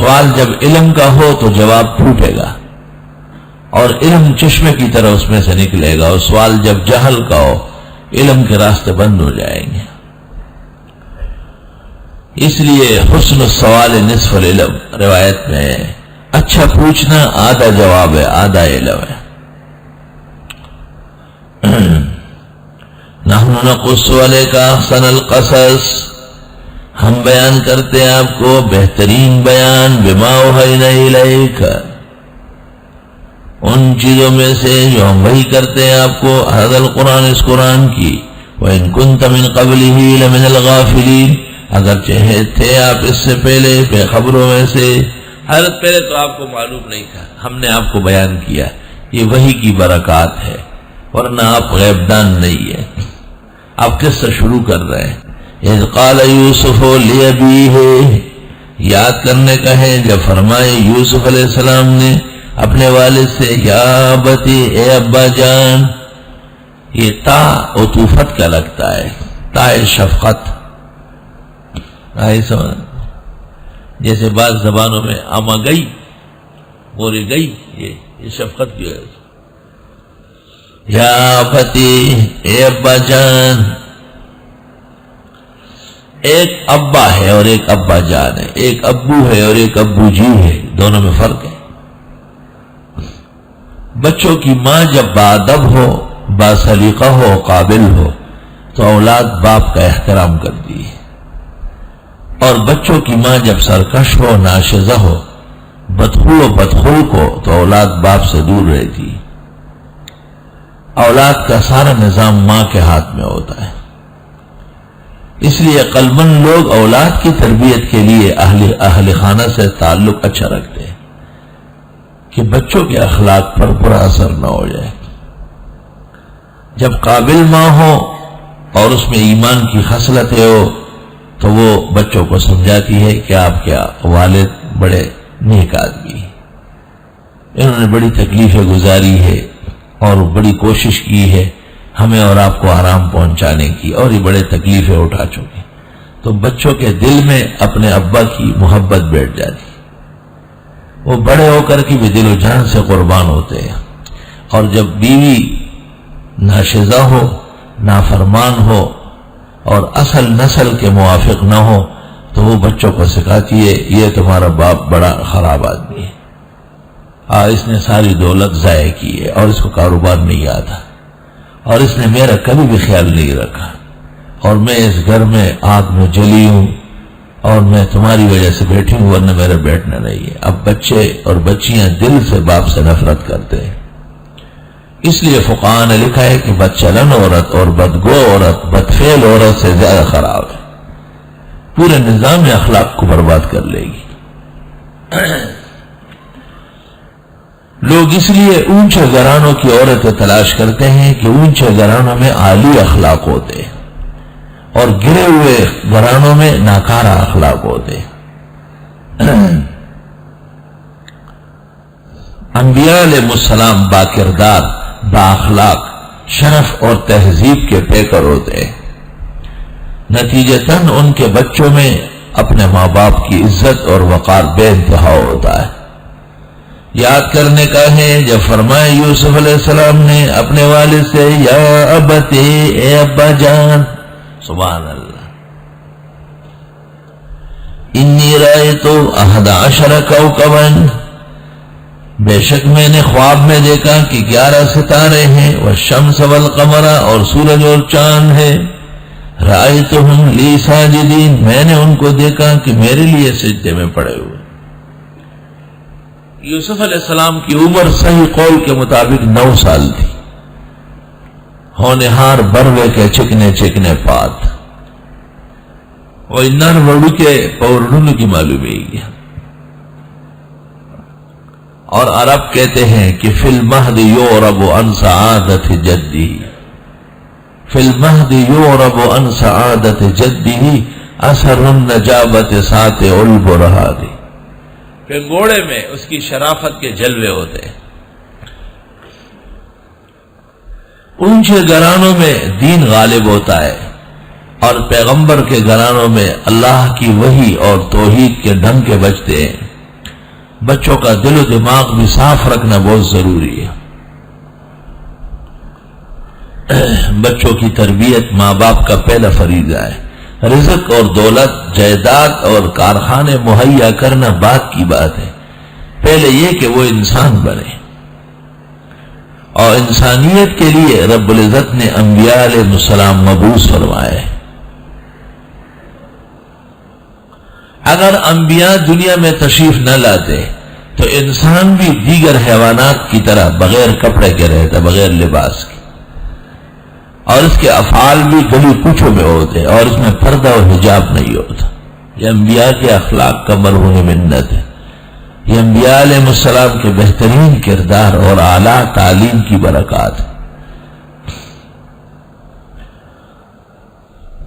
سوال جب علم کا ہو تو جواب پھوٹے گا اور علم چشمے کی طرح اس میں سے نکلے گا، اور سوال جب جہل کا ہو علم کے راستے بند ہو جائیں گے۔ اس لیے حسن السوال نصف العلم، روایت میں اچھا پوچھنا آدھا جواب ہے، آدھا علم ہے۔ نحن نقص علیک احسن القصص، ہم بیان کرتے ہیں آپ کو بہترین بیان، بما اوحینا الیک، ان چیزوں میں سے جو ہم وحی کرتے ہیں آپ کو، ھذا القرآن، اس قرآن کی، وَإِن كُنتَ مِن قَبْلِهِ لَمِنَ الْغَافِلِينَ، اگرچہ تھے آپ اس سے پہلے بے خبروں میں سے، حالت پہلے تو آپ کو معلوم نہیں تھا، ہم نے آپ کو بیان کیا، یہ وحی کی برکات ہے، ورنہ آپ غیب دان نہیں ہے۔ آپ کس سے شروع کر رہے ہیں؟ اذ قال یوسف لأبیہ، یاد کرنے کا ہے جب فرمائے یوسف علیہ السلام نے اپنے والد سے، یا ابتی، اے ابا جان۔ یہ تا عطوفت کا لگتا ہے، تا شفقت، سمجھ جیسے بعض زبانوں میں آما گئی، موری گئی، یہ شفقت کی ہے۔ یا ابتی، اے ابا جان۔ ایک ابا ہے اور ایک ابا جان ہے، ایک ابو ہے اور ایک ابو جی ہے، دونوں میں فرق ہے۔ بچوں کی ماں جب باادب ہو، باسلیقہ ہو، قابل ہو تو اولاد باپ کا احترام کرتی ہے، اور بچوں کی ماں جب سرکش ہو، ناشزہ ہو، بدخو و بدخلق ہو تو اولاد باپ سے دور رہتی ہے۔ اولاد کا سارا نظام ماں کے ہاتھ میں ہوتا ہے، اس لیے عقلمند لوگ اولاد کی تربیت کے لیے اہل خانہ سے تعلق اچھا رکھتے ہیں کہ بچوں کے اخلاق پر برا اثر نہ ہو جائے۔ جب قابل ماں ہو اور اس میں ایمان کی خصلتیں ہو تو وہ بچوں کو سمجھاتی ہے کہ آپ کے والد بڑے نیک آدمی ہیں، انہوں نے بڑی تکلیفیں گزاری ہے اور بڑی کوشش کی ہے ہمیں اور آپ کو آرام پہنچانے کی، اور یہ بڑے تکلیفیں اٹھا چکے، تو بچوں کے دل میں اپنے ابا کی محبت بیٹھ جاتی، وہ بڑے ہو کر کی بھی دل و جان سے قربان ہوتے ہیں۔ اور جب بیوی ناشزہ ہو، نافرمان ہو اور اصل نسل کے موافق نہ ہو تو وہ بچوں کو سکھاتی ہے یہ تمہارا باپ بڑا خراب آدمی ہے، اس نے ساری دولت ضائع کی ہے اور اس کو کاروبار نہیں آتا، اور اس نے میرا کبھی بھی خیال نہیں رکھا، اور میں اس گھر میں آگ میں جلی ہوں اور میں تمہاری وجہ سے بیٹھی ہوں، ورنہ میرا بیٹھنا نہیں ہے۔ اب بچے اور بچیاں دل سے باپ سے نفرت کرتے ہیں، اس لیے فقہاء نے لکھا ہے کہ بدچلن عورت اور بدگو عورت بدفعل عورت سے زیادہ خراب ہے، پورے نظام اخلاق کو برباد کر لے گی۔ لوگ اس لیے اونچے گھرانوں کی عورتیں تلاش کرتے ہیں کہ اونچے گھرانوں میں عالی اخلاق ہوتے ہیں اور گرے ہوئے گھرانوں میں ناکارہ اخلاق ہوتے ہیں۔ انبیاء علیہ السلام با کردار، با اخلاق، شرف اور تہذیب کے پیکر ہوتے ہیں، نتیجتاً ان کے بچوں میں اپنے ماں باپ کی عزت اور وقار بے انتہا ہوتا ہے۔ یاد کرنے کا ہے جب فرمائے یوسف علیہ السلام نے اپنے والد سے، یا ابتی، اے ابا جان، سبحان اللہ، انی رأیت 11 کوكبا، بے شک میں نے خواب میں دیکھا کہ 11 ستارے ہیں، والشمس والقمر، اور سورج اور چاند ہے، رأیتهم لی ساجدین، میں نے ان کو دیکھا کہ میرے لیے سجدے میں پڑے ہوئے۔ یوسف علیہ السلام کی عمر صحیح قول کے مطابق 9 سال تھی، ہونہار بروے کے چکنے چکنے پات، اور انار وڑو کے پورنون کی معلوم ہے۔ اور عرب کہتے ہیں کہ فی المہد یعرب عن سعادت جدی، فی المہد یعرب عن سعادت جدی اثر النجابت ساتع البرہاد، پنگوڑے میں اس کی شرافت کے جلوے ہوتے ہیں۔ اونچے گھرانوں میں دین غالب ہوتا ہے اور پیغمبر کے گھرانوں میں اللہ کی وحی اور توحید کے ڈنکے بجتے ہیں۔ بچوں کا دل و دماغ بھی صاف رکھنا بہت ضروری ہے۔ بچوں کی تربیت ماں باپ کا پہلا فریضہ ہے۔ رزق اور دولت، جائیداد اور کارخانے مہیا کرنا بعد کی بات ہے، پہلے یہ کہ وہ انسان بنے، اور انسانیت کے لیے رب العزت نے انبیاء علیہ السلام مبعوث فرمائے۔ اگر انبیاء دنیا میں تشریف نہ لاتے تو انسان بھی دیگر حیوانات کی طرح بغیر کپڑے کے رہتا، بغیر لباس کے، اور اس کے افعال بھی گلی کوچوں میں ہوتے، اور اس میں پردہ اور حجاب نہیں ہوتا۔ یہ انبیاء کے اخلاق کا مرہون منت ہے، یہ انبیاء علیہ السلام کے بہترین کردار اور اعلیٰ تعلیم کی برکات ہے۔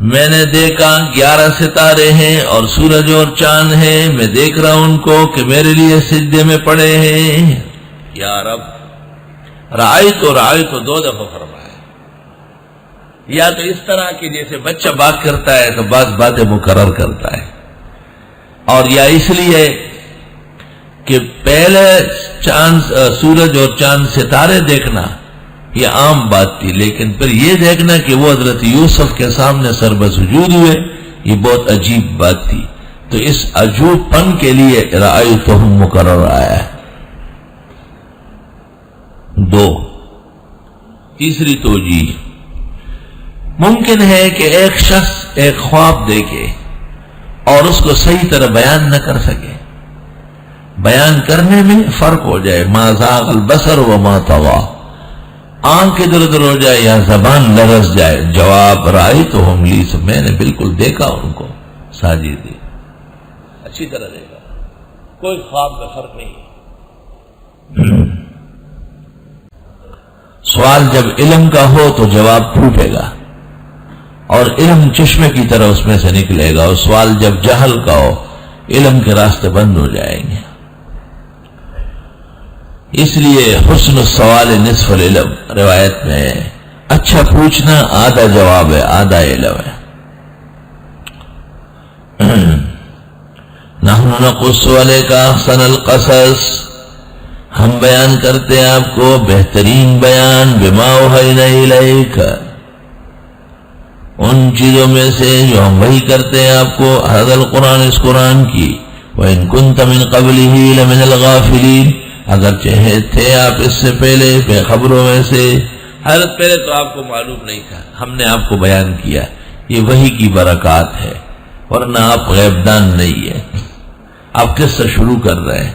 میں نے دیکھا 11 ستارے ہیں اور سورج اور چاند ہیں، میں دیکھ رہا ہوں ان کو کہ میرے لیے سجدے میں پڑے ہیں۔ یا رب، رأیت تو 2 دفعہ فرمایا، یا تو اس طرح کہ جیسے بچہ بات کرتا ہے تو بعض باتیں مقرر کرتا ہے، اور یا اس لیے کہ پہلے سورج اور چاند ستارے دیکھنا یہ عام بات تھی، لیکن پھر یہ دیکھنا کہ وہ حضرت یوسف کے سامنے سر بسجود ہوئے، یہ بہت عجیب بات تھی۔ تو اس عجوب پن کے لیے رأیتہم مقرر آیا ہے۔ 2، تیسری توجیہ، ممکن ہے کہ ایک شخص ایک خواب دیکھے اور اس کو صحیح طرح بیان نہ کر سکے، بیان کرنے میں فرق ہو جائے، ما زاغ البصر وما طغى، آنکھ ادھر ادھر ہو جائے یا زبان لرز جائے۔ جواب، رأیتہم لی، میں نے بالکل دیکھا ان کو ساجدین، اچھی طرح دیکھا، کوئی خواب میں فرق نہیں ہے۔ سوال جب علم کا ہو تو جواب پھوٹے گا، اور علم چشمے کی طرح اس میں سے نکلے گا، اور سوال جب جہل کا ہو علم کے راستے بند ہو جائیں گے۔ اس لیے حسن السوال نصف العلم، روایت میں ہے، اچھا پوچھنا آدھا جواب ہے، آدھا علم ہے۔ نحن نقص علیک احسن القصص، ہم بیان کرتے ہیں آپ کو بہترین بیان، بما اوحینا الیک، ان چیزوں میں سے جو ہم وحی کرتے ہیں آپ کو، ھذا القرآن، اس قرآن کی، وَإِن كُنتَ مِن قَبْلِهِ لَمِنَ الْغَافِلِينَ، اگرچہ تھے آپ اس سے پہلے بے خبروں میں سے، حالت پہلے تو آپ کو معلوم نہیں تھا، ہم نے آپ کو بیان کیا، یہ وحی کی برکات ہے، ورنہ آپ غیب دان نہیں ہے۔ آپ کس سے شروع کر رہے ہیں؟